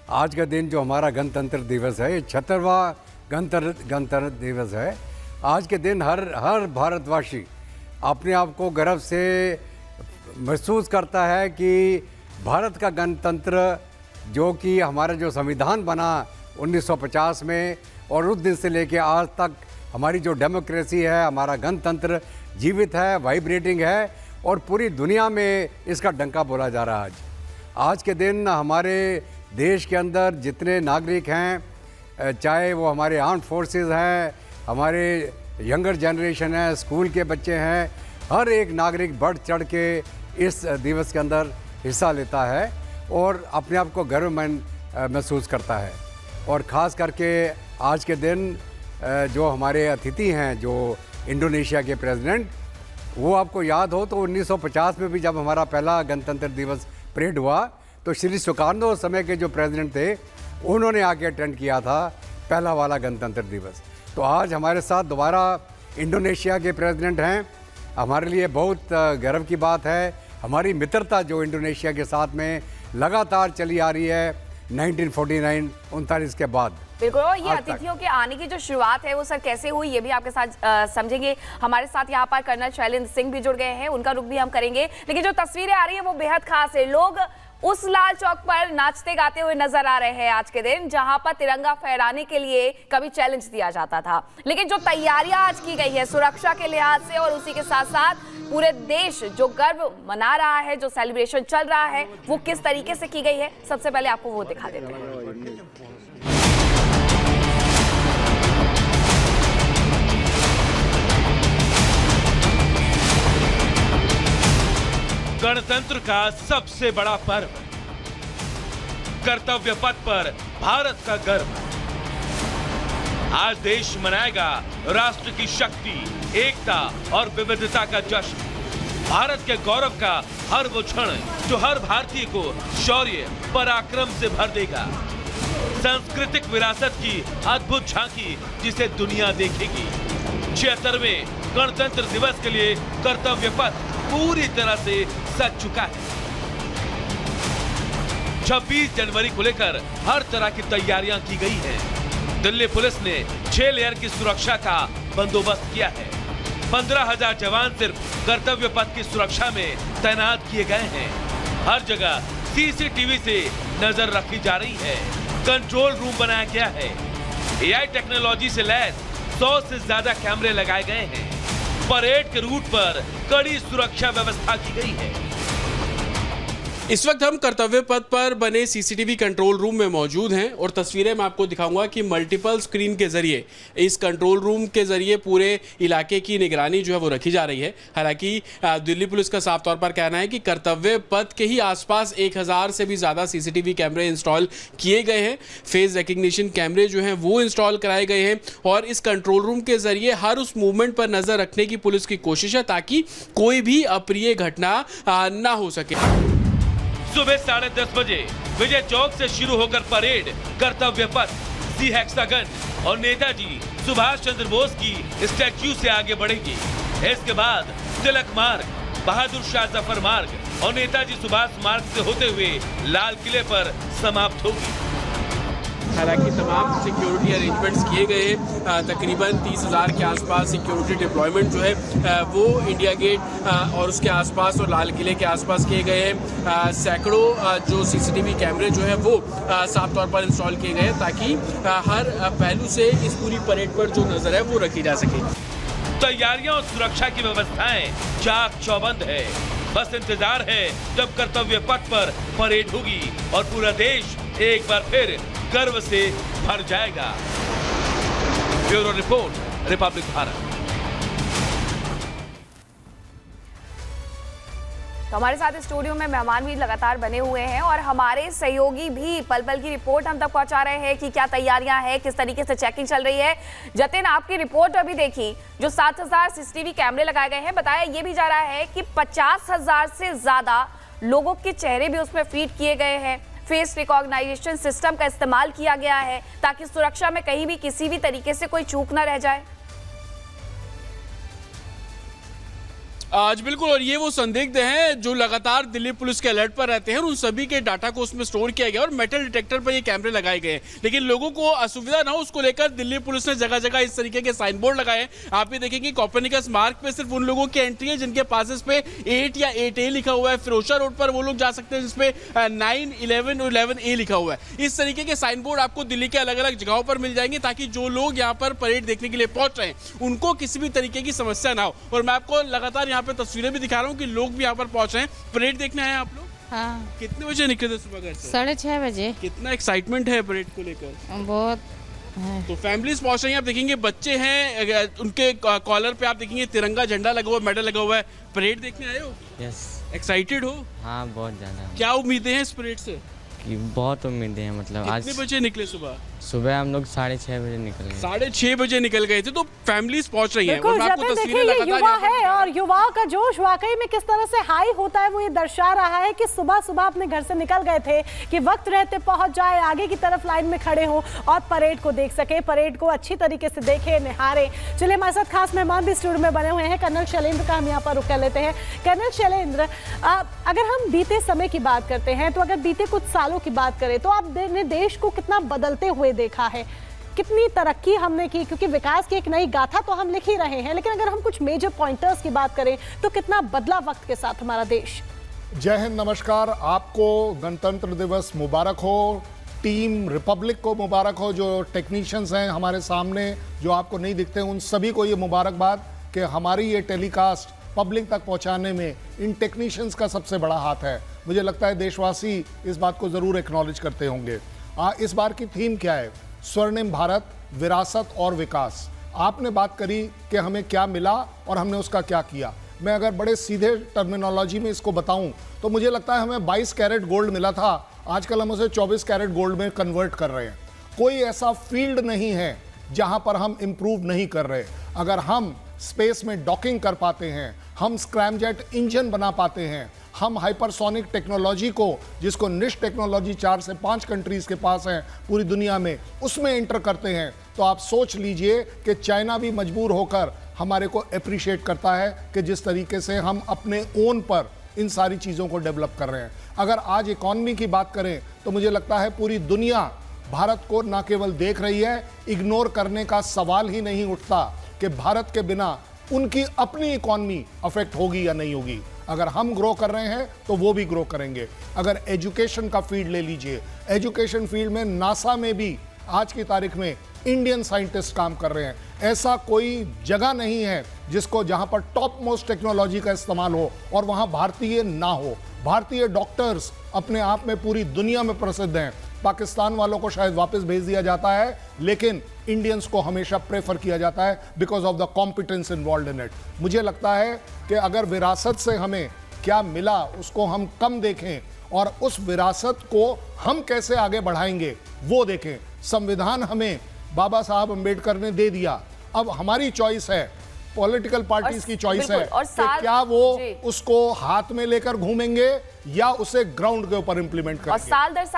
आज का दिन जो हमारा गणतंत्र दिवस है, ये 76वां गणतंत्र दिवस है। आज के दिन हर भारतवासी अपने आप को गर्व से महसूस करता है कि भारत का गणतंत्र, जो कि हमारा जो संविधान बना 1950 में, और उस दिन से लेके आज तक हमारी जो डेमोक्रेसी है, हमारा गणतंत्र जीवित है, वाइब्रेटिंग है और पूरी दुनिया में इसका डंका बोला जा रहा है। आज के दिन हमारे देश के अंदर जितने नागरिक हैं, चाहे वो हमारे आर्म्ड फोर्सेस हैं, हमारे यंगर जनरेशन है, स्कूल के बच्चे हैं, हर एक नागरिक बढ़ चढ़ के इस दिवस के अंदर हिस्सा लेता है और अपने आप को गर्व महसूस करता है। और ख़ास करके आज के दिन जो हमारे अतिथि हैं, जो इंडोनेशिया के प्रेसिडेंट, वो आपको याद हो तो 1950 में भी जब हमारा पहला गणतंत्र दिवस परेड हुआ तो श्री सुकार्नो उस समय के जो प्रेसिडेंट थे, उन्होंने आके अटेंड किया था पहला वाला गणतंत्र दिवस। तो आज हमारे साथ दोबारा इंडोनेशिया के प्रेसिडेंट हैं। हमारे लिए बहुत गर्व की बात है। हमारी मित्रता जो इंडोनेशिया के साथ में लगातार चली आ रही है 1949 के बाद। बिल्कुल, और ये अतिथियों के आने की जो शुरुआत है वो सर कैसे हुई, ये भी आपके साथ समझेंगे। हमारे साथ यहाँ पर कर्नल शैलेंद्र सिंह भी जुड़ गए हैं, उनका रुख भी हम करेंगे। लेकिन जो तस्वीरें आ रही है वो बेहद खास है। लोग उस लाल चौक पर नाचते गाते हुए नजर आ रहे हैं आज के दिन, जहां पर तिरंगा फहराने के लिए कभी चैलेंज दिया जाता था। लेकिन जो तैयारियां आज की गई है सुरक्षा के लिहाज से, और उसी के साथ साथ पूरे देश जो गर्व मना रहा है, जो सेलिब्रेशन चल रहा है, वो किस तरीके से की गई है, सबसे पहले आपको वो दिखा देते हैं। गणतंत्र का सबसे बड़ा पर्व, कर्तव्य पथ पर भारत का गर्व। आज देश मनाएगा राष्ट्र की शक्ति, एकता और विविधता का जश्न। भारत के गौरव का हर वो क्षण जो हर भारतीय को शौर्य पराक्रम से भर देगा। सांस्कृतिक विरासत की अद्भुत झांकी जिसे दुनिया देखेगी। 76वें गणतंत्र दिवस के लिए कर्तव्य पथ पूरी तरह से सज चुका है। 26 जनवरी को लेकर हर तरह की तैयारियां की गई हैं। दिल्ली पुलिस ने 6 लेयर की सुरक्षा का बंदोबस्त किया है। 15,000 जवान सिर्फ कर्तव्य पथ की सुरक्षा में तैनात किए गए हैं। हर जगह सीसीटीवी से नजर रखी जा रही है। कंट्रोल रूम बनाया गया है। एआई टेक्नोलॉजी से लैस 100 से ज्यादा कैमरे लगाए गए हैं। परेड के रूट पर कड़ी सुरक्षा व्यवस्था की गई है। इस वक्त हम कर्तव्य पथ पर बने सीसीटीवी कंट्रोल रूम में मौजूद हैं और तस्वीरें मैं आपको दिखाऊंगा कि मल्टीपल स्क्रीन के जरिए इस कंट्रोल रूम के जरिए पूरे इलाके की निगरानी जो है वो रखी जा रही है। हालांकि दिल्ली पुलिस का साफ तौर पर कहना है कि कर्तव्य पथ के ही आसपास 1000 से भी ज़्यादा सीसीटीवी कैमरे इंस्टॉल किए गए हैं। फेस रिकग्निशन कैमरे जो हैं वो इंस्टॉल कराए गए हैं और इस कंट्रोल रूम के जरिए हर उस मूवमेंट पर नज़र रखने की पुलिस की कोशिश है ताकि कोई भी अप्रिय घटना ना हो सके। सुबह 10:30 बजे विजय चौक से शुरू होकर परेड कर्तव्य पथ, सी हेक्सागन और नेताजी सुभाष चंद्र बोस की स्टैच्यू से आगे बढ़ेगी। इसके बाद तिलक मार्ग, बहादुर शाह जफर मार्ग और नेताजी सुभाष मार्ग से होते हुए लाल किले पर समाप्त होगी। हालांकि तमाम सिक्योरिटी अरेंजमेंट्स किए गए हैं। तकरीबन 30,000 के आसपास सिक्योरिटी डिप्लॉयमेंट जो है वो इंडिया गेट और उसके आसपास और लाल किले के आसपास किए गए हैं। सैकड़ों जो सीसीटीवी कैमरे जो है वो साफ तौर पर इंस्टॉल किए गए हैं ताकि हर पहलू से इस पूरी परेड पर जो नजर है वो रखी जा सके। तैयारियां और सुरक्षा की व्यवस्थाएं चाक चौबंद है। बस इंतजार है जब कर्तव्य पथ पर परेड होगी और पूरा देश एक बार फिर गर्व से भर जाएगा। Bureau report, Republic Bharat. तो हमारे साथ स्टूडियो में मेहमान भी लगातार बने हुए हैं और हमारे सहयोगी भी पल पल की रिपोर्ट हम तक पहुंचा रहे हैं कि क्या तैयारियां हैं, किस तरीके से चेकिंग चल रही है। जतिन, आपकी रिपोर्ट अभी देखी, जो 7,000 सीसीटीवी कैमरे लगाए गए हैं, बताया ये भी जा रहा है कि 50,000 से ज्यादा लोगों के चेहरे भी उसमें फीड किए गए हैं। फेस रिकॉग्नाइजेशन सिस्टम का इस्तेमाल किया गया है ताकि सुरक्षा में कहीं भी किसी भी तरीके से कोई चूक न रह जाए। आज बिल्कुल, और ये वो संदिग्ध हैं जो लगातार दिल्ली पुलिस के अलर्ट पर रहते हैं, और उन सभी के डाटा को उसमें स्टोर किया गया और मेटल डिटेक्टर पर ये कैमरे लगाए गए हैं। लेकिन लोगों को असुविधा ना हो उसको लेकर दिल्ली पुलिस ने जगह जगह इस तरीके के साइन बोर्ड लगाए हैं। आप ये देखेंगे कोपर्निकस मार्ग पे सिर्फ उन लोगों की एंट्री है जिनके पासेस पे 8 या 8A लिखा हुआ है। फिरोजा रोड पर वो लोग जा सकते हैं जिसपे 9, 11 और 11A लिखा हुआ है। इस तरीके के साइन बोर्ड आपको दिल्ली के अलग अलग जगहों पर मिल जाएंगे ताकि जो लोग यहाँ पर परेड देखने के लिए पहुंच रहे हैं उनको किसी भी तरीके की समस्या ना हो। और मैं आपको लगातार यहाँ पे तस्वीरें भी दिखा रहा हूँ कि लोग भी यहाँ पर पहुंच रहे हैं। परेड देखने आए हैं आप लोग? हाँ, कितने बजे निकले थे सुबह घर से? 6:30 बजे। कितना एक्साइटमेंट है परेड को लेकर? बहुत है। तो फैमिलीज पहुंच रही हैं। आप देखेंगे बच्चे हैं, उनके कॉलर पे आप देखेंगे तिरंगा झंडा लगा हुआ है, मेडल लगा हुआ है। परेड देखने आए हो? यस। एक्साइटेड हो? हाँ, बहुत ज़्यादा। क्या उम्मीदें हैं इस परेड से? कि बहुत उम्मीदें हैं, मतलब आज कितने बजे निकले सुबह? सुबह हम लोग 6:30 बजे निकल गए। 6:30 बजे निकल गए थे। तो फैमिलीज पहुंच रही हैं। बिल्कुल, और मैं आपको जतिन, तस्वीरें देखिए ये लगातार युवा यहाँ पर है दिखा रहा और युवाओं का जोश वाकई में किस तरह से हाई होता है वो ये दर्शा रहा है कि सुबह सुबह अपने घर से निकल गए थे कि वक्त रहते पहुंच जाए, आगे की तरफ लाइन में खड़े हो और परेड को देख सके, परेड को अच्छी तरीके से देखे, निहारे। चलिए, हमारे साथ खास मेहमान भी स्टूडियो में बने हुए हैं। कर्नल शैलेंद्र का हम यहाँ पर रुक कर लेते हैं। कर्नल शैलेंद्र, अगर हम बीते समय की बात करते हैं तो अगर बीते कुछ सालों की बात करें तो आपने देश को कितना बदलते हुए देखा है, कितनी तरक्की हमने की, क्योंकि विकास की एक नई गाथा तो हम लिख ही रहे हैं, लेकिन अगर हम कुछ मेजर पॉइंटर्स की बात करें तो कितना बदला वक्त के साथ हमारा देश। जय हिंद, नमस्कार। आपको गणतंत्र दिवस मुबारक हो, टीम रिपब्लिक को मुबारक हो, जो टेक्नीशियंस हैं हमारे सामने जो आपको नहीं दिखते उन सभी को ये मुबारकबाद कि हमारी ये टेलीकास्ट पब्लिक तक पहुंचाने में इन टेक्नीशियंस का सबसे बड़ा हाथ है। मुझे लगता है देशवासी इस बात को ज़रूर एक्नॉलेज करते होंगे। इस बार की थीम क्या है? स्वर्णिम भारत, विरासत और विकास। आपने बात करी कि हमें क्या मिला और हमने उसका क्या किया। मैं अगर बड़े सीधे टर्मिनोलॉजी में इसको बताऊं तो मुझे लगता है हमें 22 कैरेट गोल्ड मिला था, आजकल हम उसे 24 कैरेट गोल्ड में कन्वर्ट कर रहे हैं। कोई ऐसा फील्ड नहीं है जहां पर हम इम्प्रूव नहीं कर रहे। अगर हम स्पेस में डॉकिंग कर पाते हैं, हम स्क्रैमजेट इंजन बना पाते हैं, हम हाइपरसोनिक टेक्नोलॉजी को, जिसको निश टेक्नोलॉजी 4 से 5 कंट्रीज के पास है पूरी दुनिया में, उसमें एंटर करते हैं, तो आप सोच लीजिए कि चाइना भी मजबूर होकर हमारे को अप्रिशिएट करता है कि जिस तरीके से हम अपने ओन पर इन सारी चीज़ों को डेवलप कर रहे हैं। अगर आज इकॉनमी की बात करें तो मुझे लगता है पूरी दुनिया भारत को न केवल देख रही है, इग्नोर करने का सवाल ही नहीं उठता कि भारत के बिना उनकी अपनी इकॉनमी अफेक्ट होगी या नहीं होगी। अगर हम ग्रो कर रहे हैं तो वो भी ग्रो करेंगे। अगर एजुकेशन का फील्ड ले लीजिए, एजुकेशन फील्ड में नासा में भी आज की तारीख में इंडियन साइंटिस्ट काम कर रहे हैं। ऐसा कोई जगह नहीं है जिसको जहां पर टॉप मोस्ट टेक्नोलॉजी का इस्तेमाल हो और वहां भारतीय ना हो। भारतीय डॉक्टर्स अपने आप में पूरी दुनिया में प्रसिद्ध हैं। पाकिस्तान वालों को शायद वापस भेज दिया जाता है, लेकिन इंडियंस को हमेशा प्रेफर किया जाता है because of the competence involve in it. मुझे लगता है कि अगर विरासत से हमें क्या मिला उसको हम कम देखें और उस विरासत को हम कैसे आगे बढ़ाएंगे वो देखें। संविधान हमें बाबा साहब अम्बेडकर ने दे दिया, अब हमारी चॉइस है, पॉलिटिकल पार्टीज की चॉइस है कि क्या वो उसको हाथ में लेकर घूमेंगे या उसे ग्राउंड के ऊपर इंप्लीमेंट करेंगे। और साल दर साल